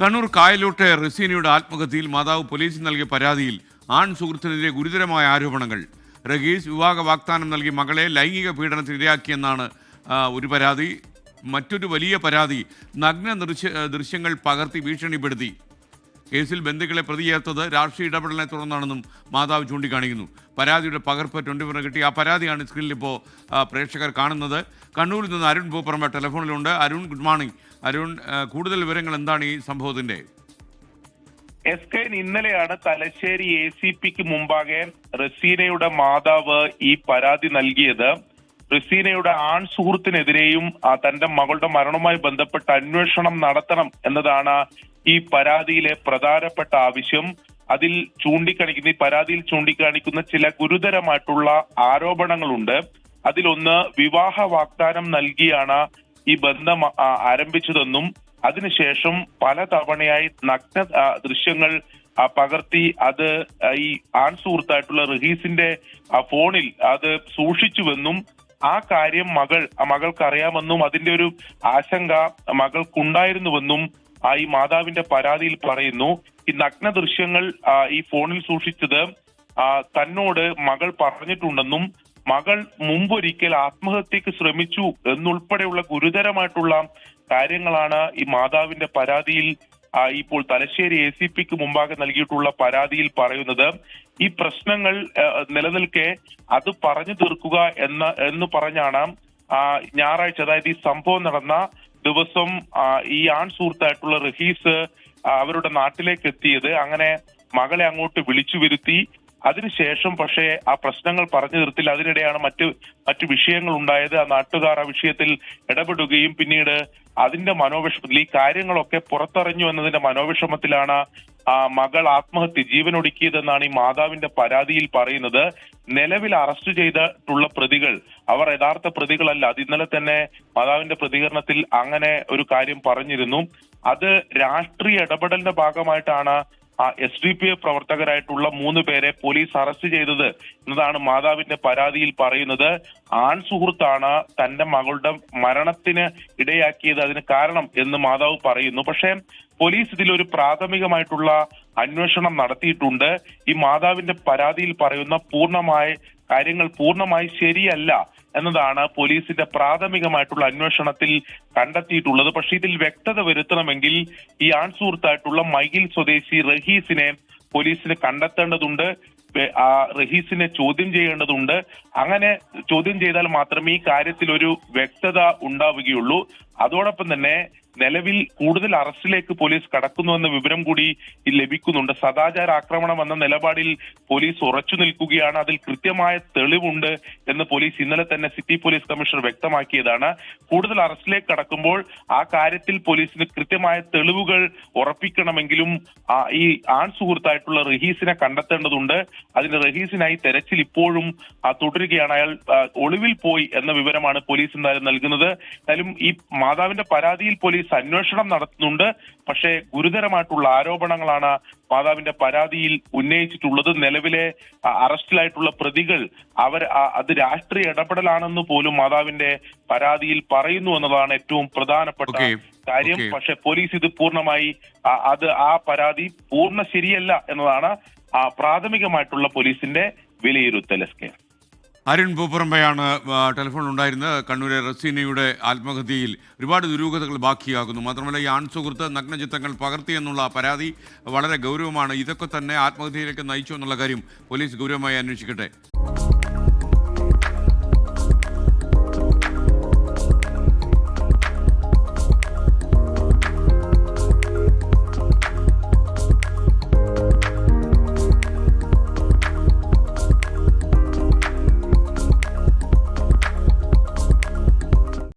കണ്ണൂർ കായലോട്ടെ റസീനയുടെ ആത്മഹത്യയിൽ മാതാവ് പോലീസിന് നൽകിയ പരാതിയിൽ ആൺ സുഹൃത്തിനെതിരെ ഗുരുതരമായ ആരോപണങ്ങൾ. റഗീസ് വിവാഹ വാഗ്ദാനം നൽകി മകളെ ലൈംഗിക പീഡനത്തിന് ഇരയാക്കിയെന്നാണ് ഒരു പരാതി. മറ്റൊരു വലിയ പരാതി നഗ്ന ദൃശ്യങ്ങൾ പകർത്തി ഭീഷണിപ്പെടുത്തി. കേസിൽ ബന്ധുക്കളെ പ്രതി ചേർത്തത് രാഷ്ട്രീയ ഇടപെടലിനെ തുടർന്നാണെന്നും മാതാവ് ചൂണ്ടിക്കാണിക്കുന്നു. പരാതിയുടെ പകർപ്പ് 24 കിട്ടി. ആ പരാതിയാണ് സ്ക്രീനിൽ ഇപ്പോൾ പ്രേക്ഷകർ കാണുന്നത്. കണ്ണൂരിൽ നിന്ന് അരുൺ പൂപ്പറമ്പ ടെലിഫോണിലുണ്ട്. Arun, good morning. അരുൺ, കൂടുതൽ വിവരങ്ങൾ എന്താണ് ഈ സംഭവത്തിന്റെ? ഇന്നലെയാണ് തലശ്ശേരി ACPക്ക് മുമ്പാകെ റസീനയുടെ മാതാവ് ഈ പരാതി നൽകിയത്. റസീനയുടെ ആൺ സുഹൃത്തിനെതിരെയും തന്റെ മകളുടെ മരണവുമായി ബന്ധപ്പെട്ട അന്വേഷണം നടത്തണം എന്നതാണ് ഈ പരാതിയിലെ പ്രധാനപ്പെട്ട ആവശ്യം. ഈ പരാതിയിൽ ചൂണ്ടിക്കാണിക്കുന്ന ചില ഗുരുതരമായിട്ടുള്ള ആരോപണങ്ങളുണ്ട്. അതിലൊന്ന്, വിവാഹ വാഗ്ദാനം നൽകിയാണ് ഈ ബന്ധം ആരംഭിച്ചതെന്നും അതിനുശേഷം പലതവണയായി നഗ്ന ദൃശ്യങ്ങൾ പകർത്തി അത് ഈ ആൺ സുഹൃത്തായിട്ടുള്ള റഹീസിന്റെ ഫോണിൽ അത് സൂക്ഷിച്ചുവെന്നും ആ കാര്യം മകൾക്കറിയാമെന്നും അതിന്റെ ഒരു ആശങ്ക മകൾക്കുണ്ടായിരുന്നുവെന്നും ഈ മാതാവിന്റെ പരാതിയിൽ പറയുന്നു. ഈ നഗ്ന ദൃശ്യങ്ങൾ ഈ ഫോണിൽ സൂക്ഷിച്ചത് തന്നോട് മകൾ പറഞ്ഞിട്ടുണ്ടെന്നും മകൾ മുമ്പൊരിക്കൽ ആത്മഹത്യക്ക് ശ്രമിച്ചു എന്നുൾപ്പെടെയുള്ള ഗുരുതരമായിട്ടുള്ള കാര്യങ്ങളാണ് ഈ മാതാവിന്റെ പരാതിയിൽ ഇപ്പോൾ തലശ്ശേരി ACPക്ക് മുമ്പാകെ നൽകിയിട്ടുള്ള പരാതിയിൽ പറയുന്നത്. ഈ പ്രശ്നങ്ങൾ നിലനിൽക്കെ അത് പറഞ്ഞു തീർക്കുക എന്ന് പറഞ്ഞാണ് ഞായറാഴ്ച, അതായത് ഈ സംഭവം നടന്ന ദിവസം ഈ ആൺ സുഹൃത്തായിട്ടുള്ള റഹീസ് അവരുടെ നാട്ടിലേക്ക് എത്തിയത്. അങ്ങനെ മകളെ അങ്ങോട്ട് വിളിച്ചു വരുത്തി. അതിനുശേഷം പക്ഷേ ആ പ്രശ്നങ്ങൾ പറഞ്ഞു തീർത്തില്ല. അതിനിടെയാണ് മറ്റു വിഷയങ്ങൾ ഉണ്ടായത്. ആ നാട്ടുകാർ ആ വിഷയത്തിൽ ഇടപെടുകയും പിന്നീട് അതിന്റെ മനോവിഷമത്തിൽ ഈ കാര്യങ്ങളൊക്കെ പുറത്തറിഞ്ഞു എന്നതിന്റെ മനോവിഷമത്തിലാണ് മകൾ ജീവനൊടുക്കിയതെന്നാണ് ഈ മാതാവിന്റെ പരാതിയിൽ പറയുന്നത്. നിലവിൽ അറസ്റ്റ് ചെയ്തിട്ടുള്ള പ്രതികൾ അവർ യഥാർത്ഥ പ്രതികളല്ല. അത് ഇന്നലെ തന്നെ മാതാവിന്റെ പ്രതികരണത്തിൽ അങ്ങനെ ഒരു കാര്യം പറഞ്ഞിരുന്നു. അത് രാഷ്ട്രീയ ഇടപെടലിന്റെ ഭാഗമായിട്ടാണ് SDPI പ്രവർത്തകരായിട്ടുള്ള 3 പേരെ പോലീസ് അറസ്റ്റ് ചെയ്തത് എന്നതാണ് മാതാവിന്റെ പരാതിയിൽ പറയുന്നത്. ആൺ സുഹൃത്താണ് തന്റെ മകളുടെ മരണത്തിന് ഇടയാക്കിയത്, അതിന് കാരണം എന്ന് മാതാവ് പറയുന്നു. പക്ഷേ പോലീസ് ഇതിലൊരു പ്രാഥമികമായിട്ടുള്ള അന്വേഷണം നടത്തിയിട്ടുണ്ട്. ഈ മാതാവിന്റെ പരാതിയിൽ പറയുന്ന കാര്യങ്ങൾ പൂർണ്ണമായി ശരിയല്ല എന്നതാണ് പോലീസിന്റെ പ്രാഥമികമായിട്ടുള്ള അന്വേഷണത്തിൽ കണ്ടെത്തിയിട്ടുള്ളത്. പക്ഷെ ഇതിൽ വ്യക്തത വരുത്തണമെങ്കിൽ ഈ ആൺ സുഹൃത്തായിട്ടുള്ള മൈഗിൽ സ്വദേശി റഹീസിനെ പോലീസിന് കണ്ടെത്തേണ്ടതുണ്ട്. റഹീസിനെ ചോദ്യം ചെയ്യേണ്ടതുണ്ട്. അങ്ങനെ ചോദ്യം ചെയ്താൽ മാത്രമേ ഈ കാര്യത്തിൽ ഒരു വ്യക്തത ഉണ്ടാവുകയുള്ളൂ. അതോടൊപ്പം തന്നെ നിലവിൽ കൂടുതൽ അറസ്റ്റിലേക്ക് പോലീസ് കടക്കുന്നുവെന്ന വിവരം കൂടി ലഭിക്കുന്നുണ്ട്. സദാചാര ആക്രമണം എന്ന നിലപാടിൽ പോലീസ് ഉറച്ചു നിൽക്കുകയാണ്. അതിൽ കൃത്യമായ തെളിവുണ്ട് എന്ന് പോലീസ് ഇന്നലെ തന്നെ സിറ്റി പോലീസ് കമ്മീഷണർ വ്യക്തമാക്കിയതാണ്. കൂടുതൽ അറസ്റ്റിലേക്ക് കടക്കുമ്പോൾ ആ കാര്യത്തിൽ പോലീസിന് കൃത്യമായ തെളിവുകൾ ഉറപ്പിക്കണമെങ്കിലും ഈ ആൺ സുഹൃത്തായിട്ടുള്ള റഹീസിനെ കണ്ടെത്തേണ്ടതുണ്ട്. അതിന് റഹീസിനായി തെരച്ചിൽ ഇപ്പോഴും തുടരുകയാണ്. അയാൾ ഒളിവിൽ പോയി എന്ന വിവരമാണ് പോലീസ് എന്തായാലും നൽകുന്നത്. എന്തായാലും ഈ മാതാവിന്റെ പരാതിയിൽ പോലീസ് അന്വേഷണം നടത്തുന്നുണ്ട്. പക്ഷേ ഗുരുതരമായിട്ടുള്ള ആരോപണങ്ങളാണ് മാതാവിന്റെ പരാതിയിൽ ഉന്നയിച്ചിട്ടുള്ളത്. നിലവിലെ അറസ്റ്റിലായിട്ടുള്ള പ്രതികൾ അത് രാഷ്ട്രീയ ഇടപെടലാണെന്ന് പോലും മാതാവിന്റെ പരാതിയിൽ പറയുന്നു എന്നതാണ് ഏറ്റവും പ്രധാനപ്പെട്ട കാര്യം. പക്ഷെ പോലീസ് ഇത് പൂർണ്ണമായി ആ പരാതി ശരിയല്ല എന്നതാണ് പ്രാഥമികമായിട്ടുള്ള പോലീസിന്റെ വിലയിരുത്തൽ. അരുൺ പൂപ്പറമ്പയാണ് ടെലിഫോണിൽ ഉണ്ടായിരുന്നത്. കണ്ണൂരെ റസീനയുടെ ആത്മഹത്യയിൽ ഒരുപാട് ദുരൂഹതകൾ ബാക്കിയാകുന്നു. മാത്രമല്ല, ഈ ആൺ സുഹൃത്ത് നഗ്നചിത്രങ്ങൾ പകർത്തിയെന്നുള്ള പരാതി വളരെ ഗൗരവമാണ്. ഇതൊക്കെ തന്നെ ആത്മഹത്യയിലേക്ക് നയിച്ചു എന്നുള്ള കാര്യം പോലീസ് ഗൗരവമായി അന്വേഷിക്കട്ടെ.